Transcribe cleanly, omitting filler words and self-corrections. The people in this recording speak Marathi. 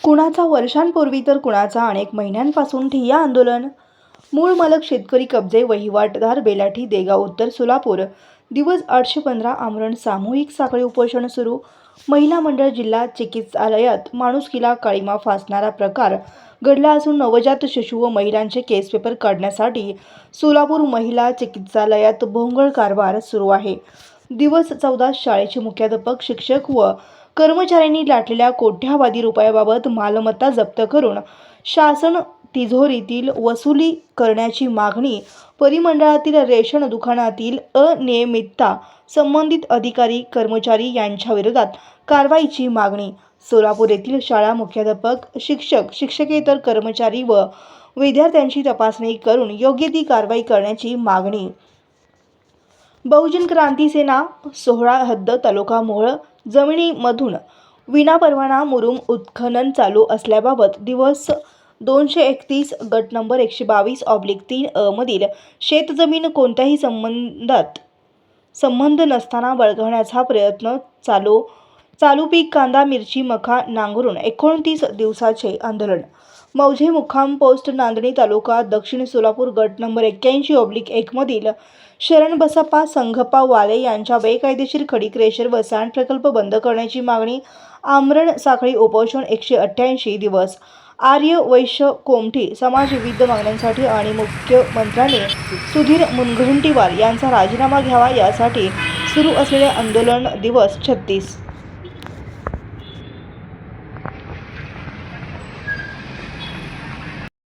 कुणाचा वर्षांपूर्वी तर कुणाचा अनेक महिन्यांपासून ठिय्या आंदोलन. मूळ मालक शेतकरी कब्जे वहिवाटदार बेलाठी देगाव उत्तर सोलापूर. दिवस 815 आमरण सामूहिक साखळी उपोषण सुरू. महिला मंडळ जिल्हा चिकित्सालयात माणुसकीला काळिमा फासणारा प्रकार घडला असून नवजात शिशु व महिलांचे केस पेपर काढण्यासाठी सोलापूर महिला चिकित्सालयात भोंगळ कारभार सुरू आहे. दिवस 14 शाळेचे मुख्याध्यापक, शिक्षक व कर्मचाऱ्यांनी लाटलेल्या कोट्यावधी रुपयाबाबत मालमत्ता जप्त करून शासन तिजोरीतील वसुली करण्याची मागणी. परिमंडळातील रेशन दुकानातील अनियमितता, संबंधित अधिकारी कर्मचारी यांच्या विरोधात कारवाईची मागणी. सोलापूर येथील शाळा मुख्याध्यापक, शिक्षक, शिक्षकेतर कर्मचारी व विद्यार्थ्यांची तपासणी करून योग्य ती कारवाई करण्याची मागणी. बहुजन क्रांती सेना 16 हद्द तालुका मोहोळ जमिनीमधून विनापरवाना मुरुम उत्खनन चालू असल्याबाबत दिवस 231 गट नंबर 122/3 अ मधील शेतजमीन कोणत्याही संबंध नसताना बळकावण्याचा प्रयत्न चालू पीक कांदा, मिरची, मका नांगरून 29 दिवसाचे आंदोलन. मौजे मुक्काम पोस्ट नांदणी तालुका दक्षिण सोलापूर गट नंबर 81/1 मधील शरण बसप्पा संगप्पा वाले यांच्या बेकायदेशीर खडी क्रेशर व सँड प्रकल्प बंद करण्याची मागणी. आमरण साखळी उपोषण 188 दिवस. आर्य वैश्य कोमठी समाज विविध मागण्यांसाठी आणि मुख्यमंत्र्यांनी सुधीर मुनगंटीवार यांचा राजीनामा घ्यावा यासाठी सुरू असलेले आंदोलन. दिवस 36.